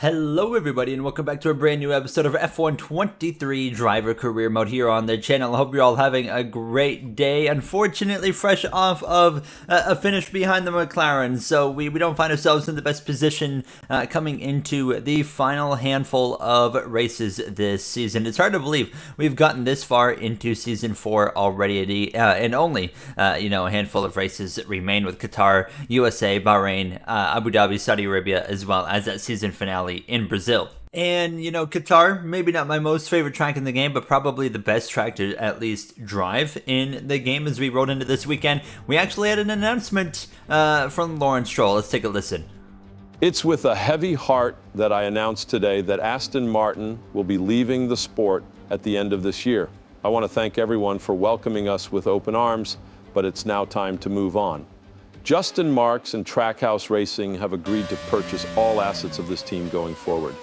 Hello everybody and welcome back to a brand new episode of F1 23 Driver Career Mode here on the channel. I hope you're all having a great day. Unfortunately, fresh off of a finish behind the McLaren, so we don't find ourselves in the best position coming into the final handful of races this season. It's hard to believe we've gotten this far into Season 4 already, and only a handful of races remain with Qatar, USA, Bahrain, Abu Dhabi, Saudi Arabia, as well as that season finale in Brazil. And, Qatar, maybe not my most favorite track in the game, but probably the best track to at least drive in the game as we rode into this weekend. We actually had an announcement from Lawrence Stroll. Let's take a listen. It's with a heavy heart that I announce today that Aston Martin will be leaving the sport at the end of this year. I want to thank everyone for welcoming us with open arms, but it's now time to move on. Justin Marks and Trackhouse Racing have agreed to purchase all assets of this team going forward.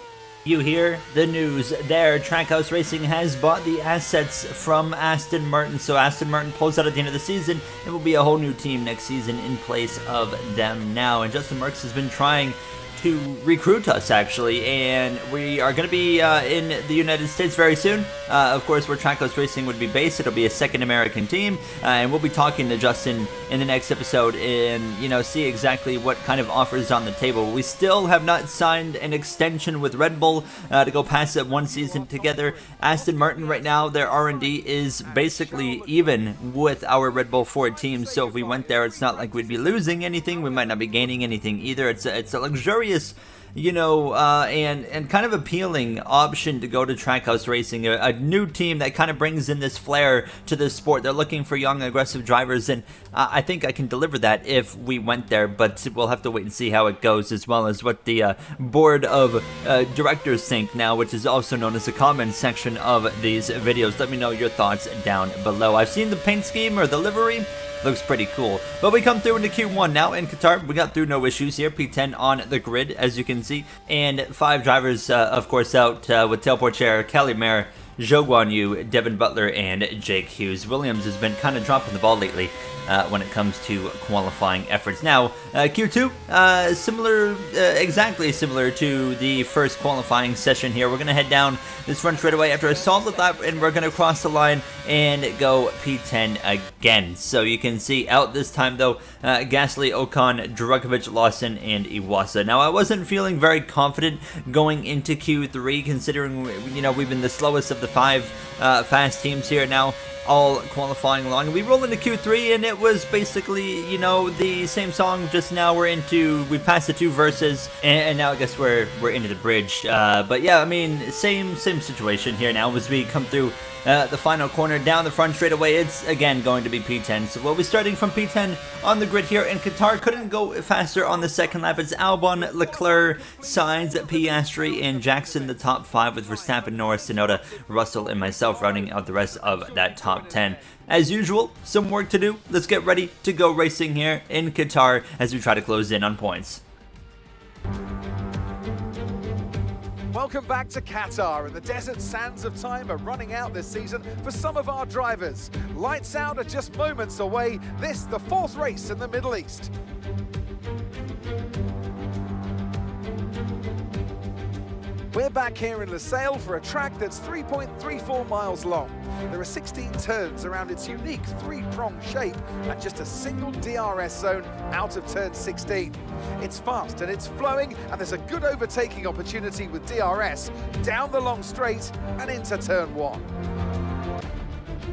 You hear the news there. Trackhouse Racing has bought the assets from Aston Martin, so Aston Martin pulls out at the end of the season. It will be a whole new team next season in place of them now. And Justin Marks has been trying to recruit us, actually, and we are going to be in the United States very soon. Of course, where Trackhouse Racing would be based, it'll be a second American team, and we'll be talking to Justin in the next episode and, see exactly what kind of offers on the table. We still have not signed an extension with Red Bull to go past that one season together. Aston Martin right now, their R&D is basically even with our Red Bull Ford team, so if we went there, it's not like we'd be losing anything. We might not be gaining anything either. It's a luxurious and kind of appealing option to go to Trackhouse Racing, a new team that kind of brings in this flair to the sport. They're looking for young, aggressive drivers, and I think I can deliver that if we went there, but we'll have to wait and see how it goes, as well as what the board of directors think now, which is also known as the comment section of these videos. Let me know your thoughts down below. I've seen the paint scheme or the livery. Looks pretty cool. But we come through into Q1 now in Qatar. We got through no issues here. P10 on the grid, as you can see. And 5 drivers, of course, out with Tail Porcher, Kelly Mayer, Zhou Guanyu, Devin Butler, and Jake Hughes. Williams has been kind of dropping the ball lately when it comes to qualifying efforts. Now, Q2, exactly similar to the first qualifying session here. We're going to head down this front straightaway after a solid lap, and we're going to cross the line and go P10 again. So you can see out this time, though, Gasly, Ocon, Drugovich, Lawson, and Iwasa. Now, I wasn't feeling very confident going into Q3, considering, we've been the slowest of the 5 fast teams here now, all qualifying along. We roll into Q3 and it was basically, the same song, just now we passed the 2 verses and now I guess we're into the bridge. But yeah, same situation here now as we come through the final corner down the front straightaway. It's again going to be P10. So we'll be starting from P10 on the grid here, and Qatar couldn't go faster on the second lap. It's Albon, Leclerc, Sainz, Piastri, and Jackson, the top 5, with Verstappen, Norris, Tsunoda, Russell, and myself rounding out the rest of that top 10. As usual, some work to do. Let's get ready to go racing here in Qatar as we try to close in on points. Welcome back to Qatar, and the desert sands of time are running out this season for some of our drivers. Lights out are just moments away. This, the 4th race in the Middle East. We're back here in Lateral for a track that's 3.34 miles long. There are 16 turns around its unique 3-prong shape and just a single DRS zone out of turn 16. It's fast and it's flowing, and there's a good overtaking opportunity with DRS down the long straight and into turn 1.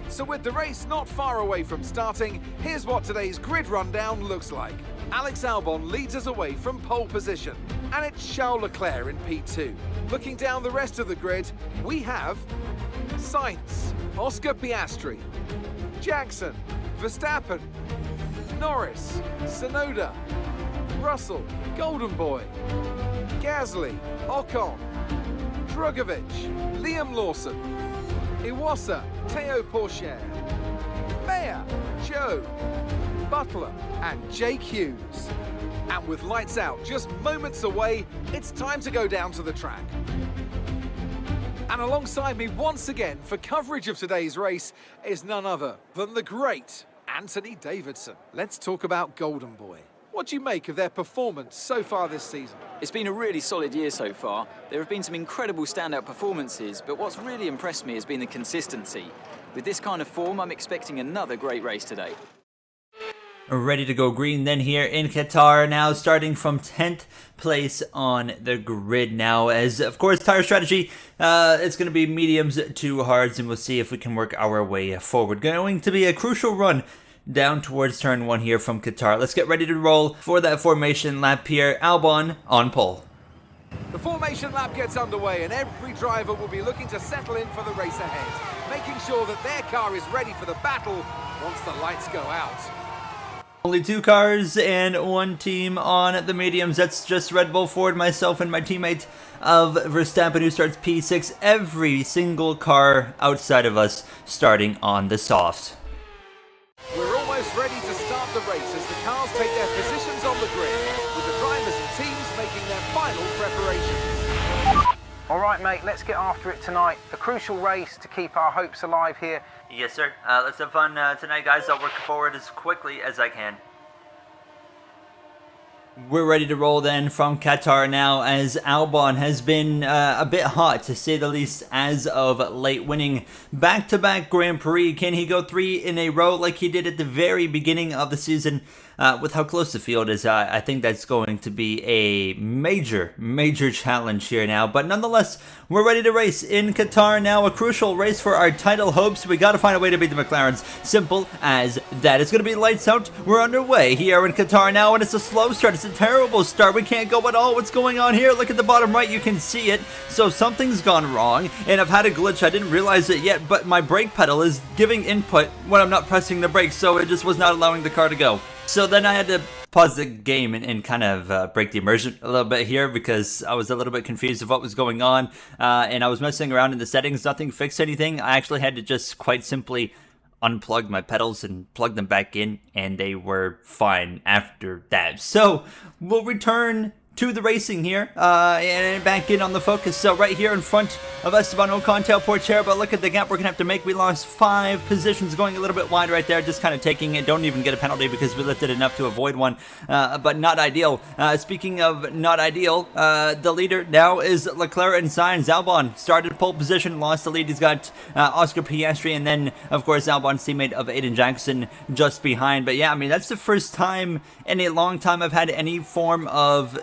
So with the race not far away from starting, here's what today's grid rundown looks like. Alex Albon leads us away from pole position, and it's Charles Leclerc in P2. Looking down the rest of the grid, we have Sainz, Oscar Piastri, Jackson, Verstappen, Norris, Tsunoda, Russell, Golden Boy, Gasly, Ocon, Drugovich, Liam Lawson, Iwasa, Tail Porcher, Mayer, Zhou, Butler, and Jake Hughes. And with lights out just moments away, it's time to go down to the track. And alongside me once again for coverage of today's race is none other than the great Anthony Davidson. Let's talk about Golden Boy. What do you make of their performance so far this season? It's been a really solid year so far. There have been some incredible standout performances, but what's really impressed me has been the consistency. With this kind of form, I'm expecting another great race today. Ready to go green then here in Qatar now, starting from 10th place on the grid now, as of course tire strategy, it's going to be mediums to hards, and we'll see if we can work our way forward. Going to be a crucial run down towards turn 1 here from Qatar. Let's get ready to roll for that formation lap here. Albon on pole. The formation lap gets underway, and every driver will be looking to settle in for the race ahead, making sure that their car is ready for the battle once the lights go out. Only 2 cars and 1 team on the mediums. That's just Red Bull, Ford, myself, and my teammate of Verstappen, who starts P6. Every single car outside of us starting on the softs. We're almost ready to start the race as the cars take their positions on the grid, with the drivers and teams making their final preparations. All right, mate, let's get after it tonight. A crucial race to keep our hopes alive here. Yes, sir. Let's have fun tonight, guys. I'll work forward as quickly as I can. We're ready to roll then from Qatar now, as Albon has been a bit hot, to say the least, as of late, winning back-to-back Grand Prix. Can he go 3 in a row like he did at the very beginning of the season? With how close the field is, I think that's going to be a major challenge here now. But nonetheless, we're ready to race in Qatar now. A crucial race for our title hopes. We got to find a way to beat the McLarens. Simple as that. It's going to be lights out. We're underway here in Qatar now, and it's a slow start. It's a terrible start. We can't go at all. What's going on here? Look at the bottom right. You can see it. So something's gone wrong, and I've had a glitch. I didn't realize it yet, but my brake pedal is giving input when I'm not pressing the brakes, so it just was not allowing the car to go. So then I had to pause the game and kind of break the immersion a little bit here, because I was a little bit confused of what was going on, and I was messing around in the settings. Nothing fixed anything. I actually had to just quite simply unplug my pedals and plug them back in, and they were fine after that. So we'll return to the racing here, and back in on the focus. So right here in front of Esteban Ocon, tail Portier, but look at the gap we're gonna have to make. We lost 5 positions, going a little bit wide right there, just kind of taking it. Don't even get a penalty because we lifted enough to avoid one, but not ideal. Speaking of not ideal, the leader now is Leclerc and Sainz. Albon started pole position, lost the lead. He's got Oscar Piastri, and then of course Albon's teammate of Aiden Jackson just behind. But yeah, I mean, that's the first time in a long time I've had any form of,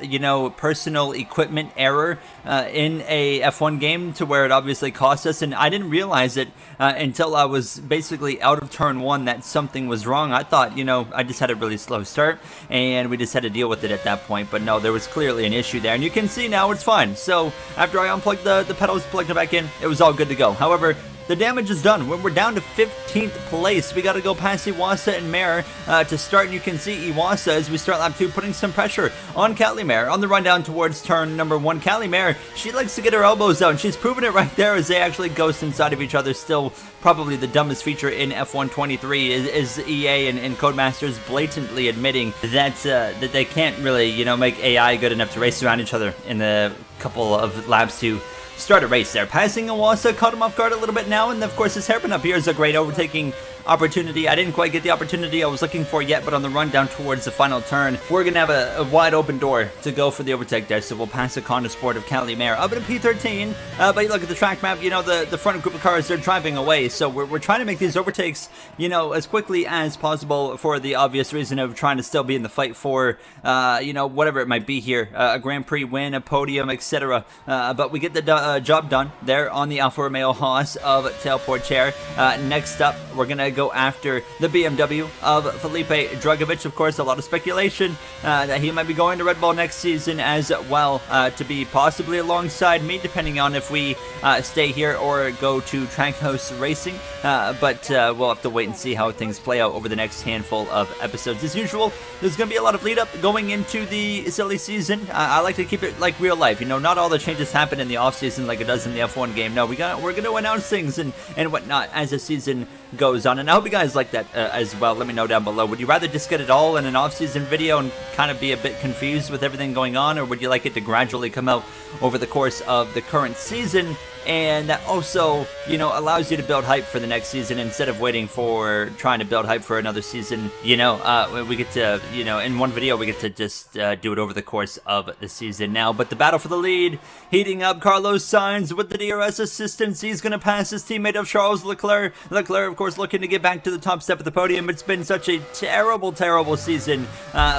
personal equipment error in a F1 game, to where it obviously cost us, and I didn't realize it until I was basically out of turn 1 that something was wrong. I thought, I just had a really slow start, and we just had to deal with it at that point, but no, there was clearly an issue there, and you can see now it's fine. So after I unplugged the pedals, plugged it back in, it was all good to go. However, the damage is done. When we're down to 15th place, we got to go past Iwasa and Mare to start. And you can see Iwasa, as we start lap 2, putting some pressure on Callie Mare on the run down towards turn number 1. Callie Mare, she likes to get her elbows out, and she's proven it right there as they actually ghost inside of each other. Still probably the dumbest feature in F1 23 is EA and Codemasters blatantly admitting that that they can't really, make AI good enough to race around each other in the couple of laps to start a race there. Passing Iwasa, caught him off guard a little bit now, and of course his hairpin up here is a great overtaking opportunity. I didn't quite get the opportunity I was looking for yet, but on the run down towards the final turn, we're going to have a wide open door to go for the overtake there, so we'll pass the Honda Sport of Callie Mare up in P13, but you look at the track map, the front group of cars, they're driving away, so we're trying to make these overtakes, as quickly as possible, for the obvious reason of trying to still be in the fight for, whatever it might be here, a Grand Prix win, a podium, etc., but we get the job done there on the Alfa Romeo Haas of Tail Portier. Next up, we're going to go after the BMW of Felipe Drugovich. Of course, a lot of speculation that he might be going to Red Bull next season as well, to be possibly alongside me, depending on if we stay here or go to Trackhouse Racing. But we'll have to wait and see how things play out over the next handful of episodes. As usual, there's going to be a lot of lead up going into the silly season. I like to keep it like real life. Not all the changes happen in the off season like it does in the F1 game. No, we're going to announce things and whatnot as the season goes on, and I hope you guys like that as well. Let me know down below. Would you rather just get it all in an off-season video and kind of be a bit confused with everything going on, or would you like it to gradually come out over the course of the current season? and that also, you know, allows you to build hype for the next season instead of waiting for trying to build hype for another season. You know, we get to, you know, in one video we get to just do it over the course of the season now. But the battle for the lead heating up. Carlos Sainz with the DRS assistance. He's going to pass his teammate of Charles Leclerc. Leclerc, of course, looking to get back to the top step of the podium. It's been such a terrible, terrible season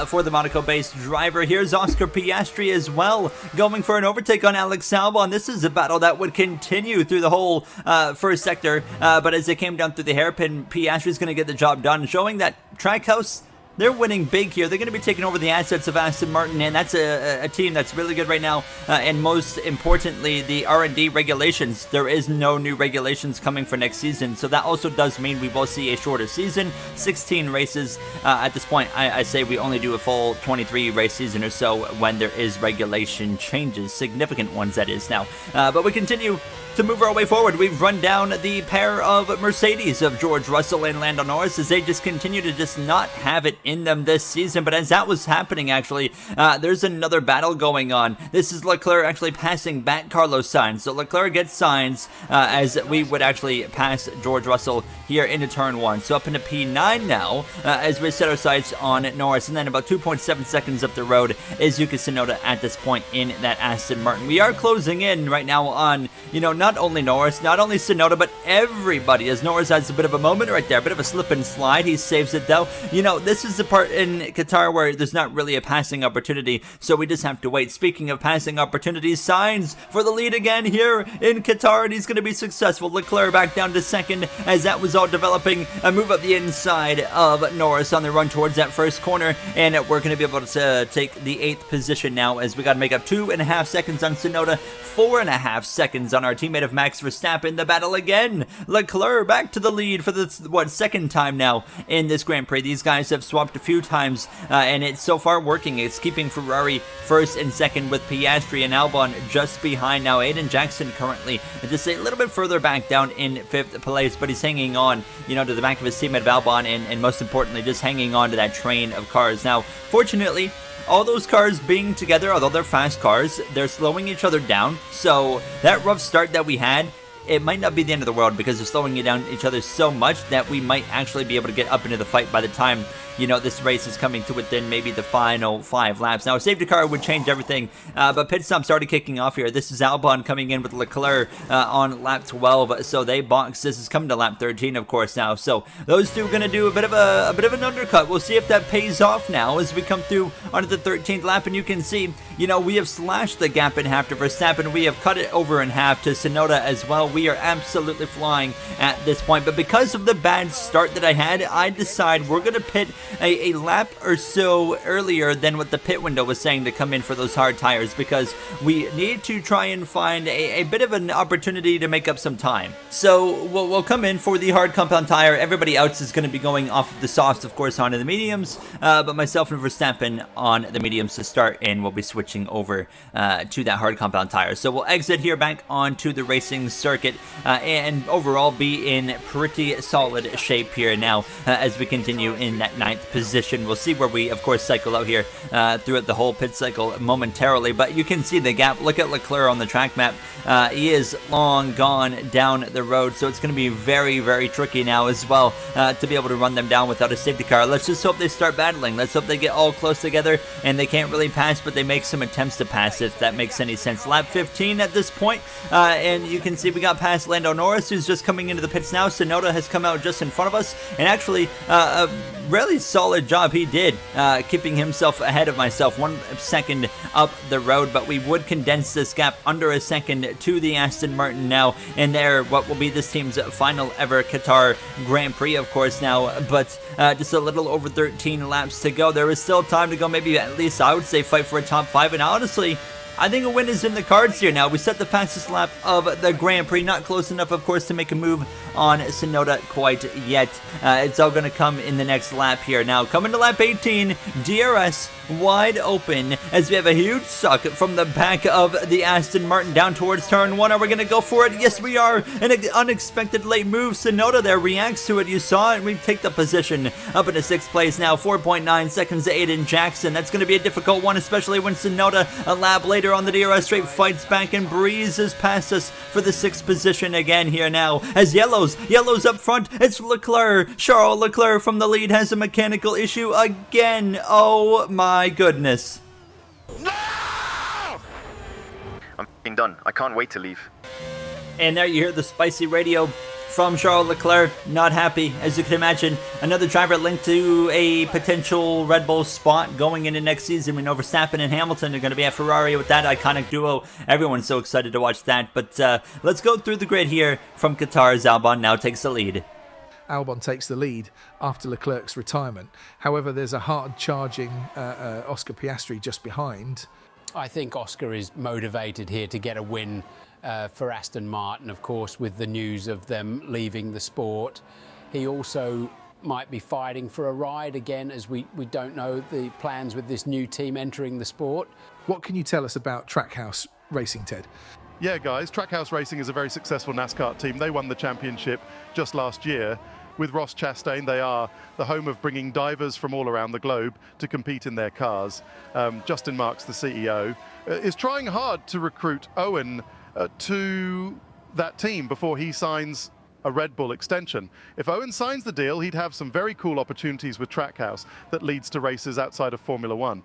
for the Monaco-based driver. Here's Oscar Piastri as well, going for an overtake on Alex Albon. This is a battle that would continue through the whole first sector, but as it came down through the hairpin, Piastri's going to get the job done, showing that Trackhouse, they're winning big here. They're going to be taking over the assets of Aston Martin, and that's a team that's really good right now. And most importantly, the R&D regulations. There is no new regulations coming for next season, so that also does mean we will see a shorter season, 16 races. At this point, I say we only do a full 23 race season or so when there is regulation changes, significant ones that is now. But we continue to move our way forward. We've run down the pair of Mercedes of George Russell and Lando Norris as they just continue to just not have it in them this season. But as that was happening, actually, there's another battle going on. This is Leclerc actually passing back Carlos Sainz. So Leclerc gets Sainz as we would actually pass George Russell here into turn 1. So up into P9 now as we set our sights on Norris. And then about 2.7 seconds up the road is Yuki Tsunoda at this point in that Aston Martin. We are closing in right now on, you know, not only Norris, not only Tsunoda, but everybody, as Norris has a bit of a moment right there, a bit of a slip and slide. He saves it though. You know, this is the part in Qatar where there's not really a passing opportunity, so we just have to wait. Speaking of passing opportunities, Sainz for the lead again here in Qatar, and he's going to be successful. Leclerc back down to second as that was all developing. A move up the inside of Norris on the run towards that first corner, and we're going to be able to take the 8th position now as we got to make up 2.5 seconds on Tsunoda, 4.5 seconds on our teammate of Max Verstappen. The battle again. Leclerc back to the lead for the, second time now in this Grand Prix. These guys have swapped a few times, and it's so far working. It's keeping Ferrari first and second with Piastri and Albon just behind now. Aiden Jackson currently just a little bit further back down in 5th place, but he's hanging on, you know, to the back of his teammate of Albon, and most importantly, just hanging on to that train of cars. Now, fortunately, all those cars being together, although they're fast cars, they're slowing each other down. So that rough start that we had, it might not be the end of the world because they're slowing you down each other so much that we might actually be able to get up into the fight by the time, you know, this race is coming to within maybe the final 5 laps. Now, a safety car would change everything, but pit stop's already kicking off here. This is Albon coming in with Leclerc on lap 12, so they box. This is coming to lap 13, of course, now. So those two are going to do a bit of an undercut. We'll see if that pays off now as we come through onto the 13th lap, and you can see, you know, we have slashed the gap in half to Verstappen. We have cut it over in half to Tsunoda as well. We are absolutely flying at this point, but because of the bad start that I had, I decide we're going to pit a lap or so earlier than what the pit window was saying to come in for those hard tires, because we need to try and find a bit of an opportunity to make up some time. So we'll come in for the hard compound tire. Everybody else is going to be going off of the softs, of course, onto the mediums, but myself and Verstappen on the mediums to start, and we'll be switching over to that hard compound tire. So we'll exit here back onto the racing circuit and overall be in pretty solid shape here now as we continue in that 9th position. We'll see where we, of course, cycle out here throughout the whole pit cycle momentarily, but you can see the gap. Look at Leclerc on the track map. He is long gone down the road, so it's going to be very, very tricky now as well to be able to run them down without a safety car. Let's just hope they start battling. Let's hope they get all close together and they can't really pass, but they make some attempts to pass, if that makes any sense. Lap 15 at this point, and you can see we got past Lando Norris, who's just coming into the pits now. Tsunoda has come out just in front of us, and actually a really solid job he did, keeping himself ahead of myself 1 second up the road, but we would condense this gap under a second to the Aston Martin now, and they're what will be this team's final ever Qatar Grand Prix, of course, now, but just a little over 13 laps to go. There is still time to go, maybe at least I would say fight for a top 5, and honestly, I think a win is in the cards here now. We set the fastest lap of the Grand Prix. Not close enough, of course, to make a move on Tsunoda quite yet. It's all going to come in the next lap here. Now, coming to lap 18, DRS wide open as we have a huge suck from the back of the Aston Martin down towards turn 1. Are we going to go for it? Yes, we are. An unexpected late move. Tsunoda there reacts to it. You saw it, and we take the position up into 6th place now. 4.9 seconds to Aiden Jackson. That's going to be a difficult one, especially when Tsunoda a lap later leader on the DRS straight fights back and breezes past us for the 6th position again here now. As yellows up front, it's Leclerc. Charles Leclerc from the lead has a mechanical issue again. Oh my goodness. I'm f***ing done. I can't wait to leave. And there you hear the spicy radio from Charles Leclerc, not happy, as you can imagine. Another driver linked to a potential Red Bull spot going into next season. We know Verstappen and Hamilton are going to be at Ferrari with that iconic duo. Everyone's so excited to watch that. But let's go through the grid here from Qatar as Albon now takes the lead. Albon takes the lead after Leclerc's retirement. However, there's a hard-charging Oscar Piastri just behind. I think Oscar is motivated here to get a win for Aston Martin, of course, with the news of them leaving the sport. He also might be fighting for a ride again, as we don't know the plans with this new team entering the sport. What can you tell us about Trackhouse Racing, Ted? Yeah, guys, Trackhouse Racing is a very successful NASCAR team. They won the championship just last year. With Ross Chastain, they are the home of bringing divers from all around the globe to compete in their cars. Justin Marks, the CEO, is trying hard to recruit Owen to that team before he signs a Red Bull extension. If Owen signs the deal, he'd have some very cool opportunities with Trackhouse that leads to races outside of Formula One.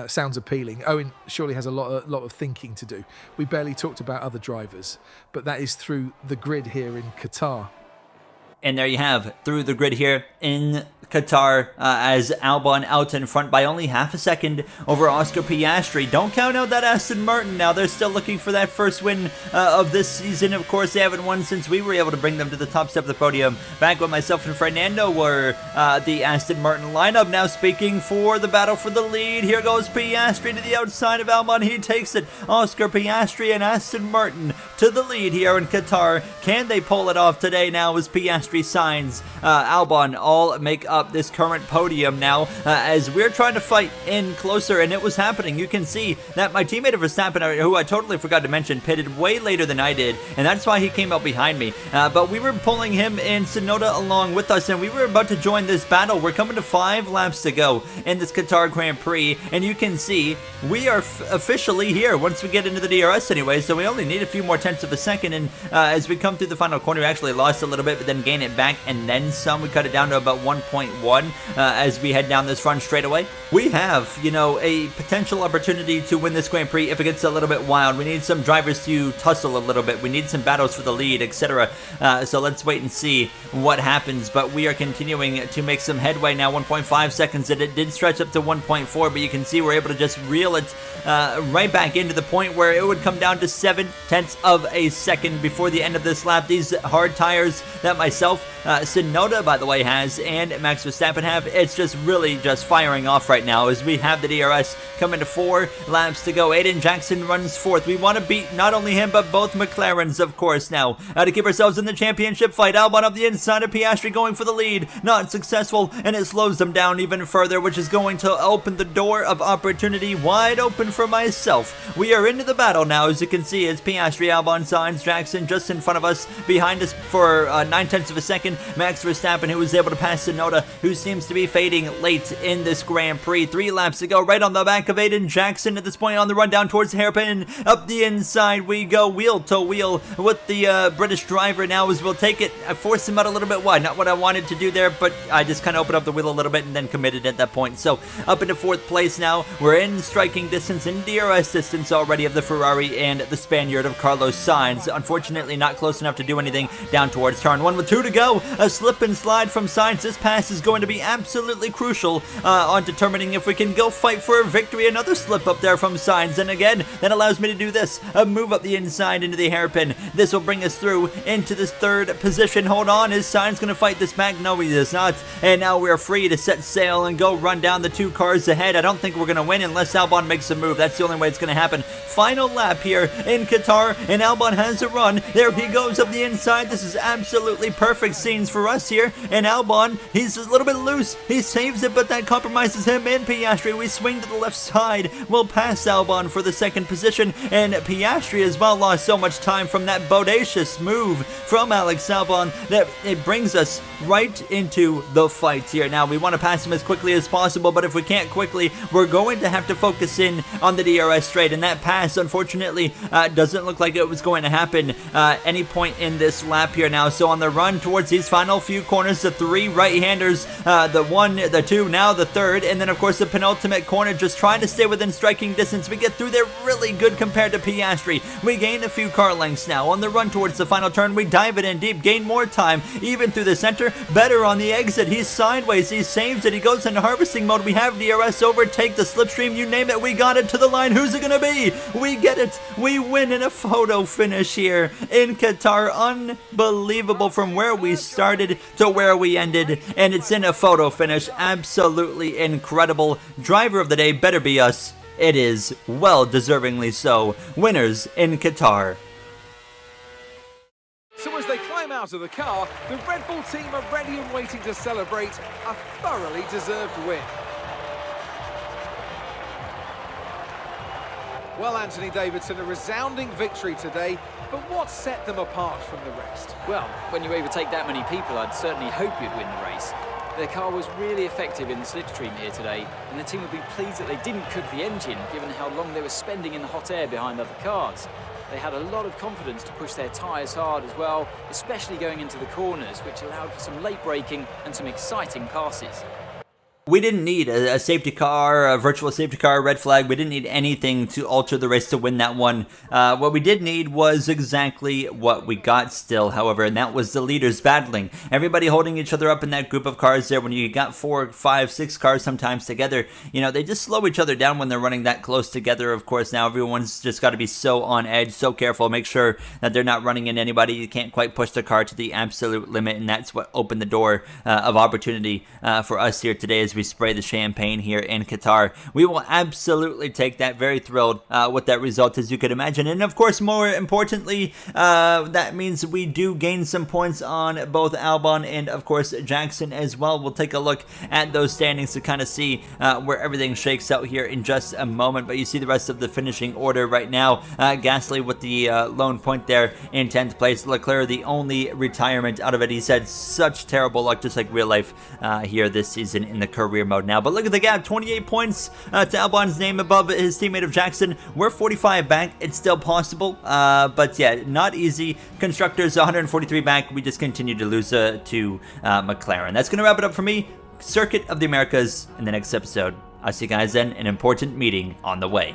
Sounds appealing. Owen surely has a lot of thinking to do. We barely talked about other drivers, but that is through the grid here in Qatar. And there you have, through the grid here in Qatar, as Albon out in front by only half a second over Oscar Piastri. Don't count out that Aston Martin now. They're still looking for that first win of this season. Of course, they haven't won since we were able to bring them to the top step of the podium back when myself and Fernando were the Aston Martin lineup. Now speaking for the battle for the lead, here goes Piastri to the outside of Albon. He takes it. Oscar Piastri and Aston Martin to the lead here in Qatar. Can they pull it off today now as Piastri signs Albon all make up this current podium now as we're trying to fight in closer, and it was happening. You can see that my teammate of Verstappen, who I totally forgot to mention, pitted way later than I did, and that's why he came out behind me. But we were pulling him and Tsunoda along with us, and we were about to join this battle. We're coming to 5 laps to go in this Qatar Grand Prix, and you can see we are officially here once we get into the DRS anyway, so we only need a few more tenths of a second, and as we come through the final corner, we actually lost a little bit, but then gain it back, and then some. We cut it down to about 1.1 as we head down this front straightaway. We have, you know, a potential opportunity to win this Grand Prix if it gets a little bit wild. We need some drivers to tussle a little bit. We need some battles for the lead, etc. So let's wait and see what happens, but we are continuing to make some headway now. 1.5 seconds, and it did stretch up to 1.4, but you can see we're able to just reel it right back into the point where it would come down to 0.7 of a second before the end of this lap. These hard tires that myself, Tsunoda, by the way, has, and Max Verstappen have, it's just really just firing off right now as we have the DRS coming to 4 laps to go. Aiden Jackson runs 4th. We want to beat not only him, but both McLarens, of course, now to keep ourselves in the championship fight. Albon up the inside of Piastri going for the lead. Not successful, and it slows them down even further, which is going to open the door of opportunity wide open for myself. We are into the battle now, as you can see, as Piastri, Albon, Sainz, Jackson just in front of us, behind us for 0.9 of a second. Max Verstappen, who was able to pass Tsunoda, who seems to be fading late in this Grand Prix. 3 laps to go, right on the back of Aiden Jackson at this point on the run down towards the hairpin. Up the inside we go, wheel to wheel with the British driver now as we'll take it. I forced him out a little bit wide, not what I wanted to do there, but I just kind of opened up the wheel a little bit and then committed at that point. So up into 4th place now. We're in striking distance, in DRS distance already of the Ferrari and the Spaniard of Carlos Sainz. Unfortunately not close enough to do anything down towards turn 1 with 2 to go. A slip and slide from Sainz. This pass is going to be absolutely crucial on determining if we can go fight for a victory. Another slip up there from Sainz, and again that allows me to do this, a move up the inside into the hairpin. This will bring us through into this 3rd position. Hold on, is Sainz going to fight this back? No, he is not, and now we're free to set sail and go run down the 2 cars ahead. I don't think we're going to win unless Albon makes a move. That's the only way it's going to happen. Final lap here in Qatar, and Albon has a run. There he goes up the inside. This is absolutely perfect scenes for us here, and Albon, he's a little bit loose. He saves it, but that compromises him and Piastri. We swing to the left side. We'll pass Albon for the second position, and Piastri as well lost so much time from that bodacious move from Alex Albon that it brings us right into the fight here. Now, we want to pass him as quickly as possible, but if we can't quickly, we're going to have to focus in on the DRS straight, and that pass, unfortunately, doesn't look like it was going to happen any point in this lap here now. So on the run towards these final few corners, the three right-handers, the one, the two, now the third, and then of course the penultimate corner, just trying to stay within striking distance. We get through there really good compared to Piastri. We gain a few car lengths now. On the run towards the final turn, we dive it in deep, gain more time, even through the center, better on the exit. He's sideways, he saves it, he goes into harvesting mode. We have DRS, overtake the slipstream, you name it, we got it to the line. Who's it gonna be? We get it. We win in a photo finish here in Qatar. Unbelievable from where we started to where we ended, and it's in a photo finish. Absolutely incredible. Driver of the day better be us. It is, well deservingly so. Winners in Qatar. So as they climb out of the car, the Red Bull team are ready and waiting to celebrate a thoroughly deserved win. Well, Anthony Davidson, a resounding victory today, but what set them apart from the rest? Well, when you overtake that many people, I'd certainly hope you'd win the race. Their car was really effective in the slipstream here today, and the team would be pleased that they didn't cook the engine, given how long they were spending in the hot air behind other cars. They had a lot of confidence to push their tyres hard as well, especially going into the corners, which allowed for some late braking and some exciting passes. We didn't need a safety car, a virtual safety car, a red flag. We didn't need anything to alter the race to win that one. What we did need was exactly what we got still, however, and that was the leaders battling. Everybody holding each other up in that group of cars there. When you got 4, 5, 6 cars sometimes together, you know, they just slow each other down when they're running that close together. Of course, now everyone's just got to be so on edge, so careful, make sure that they're not running into anybody. You can't quite push the car to the absolute limit, and that's what opened the door of opportunity for us here today as we spray the champagne here in Qatar. We will absolutely take that. Very thrilled with that result, as you could imagine. And of course, more importantly, that means we do gain some points on both Albon and of course Jackson as well. We'll take a look at those standings to kind of see where everything shakes out here in just a moment. But you see the rest of the finishing order right now. Gasly with the lone point there in 10th place. Leclerc the only retirement out of it. He's had such terrible luck, just like real life here this season in the career mode now. But look at the gap, 28 points to Albon's name above his teammate of Jackson. We're 45 back. It's still possible, but yeah, not easy. Constructors 143 back. We just continue to lose to McLaren. That's going to wrap it up for me. Circuit of the Americas in the next episode. I'll see you guys then. An important meeting on the way.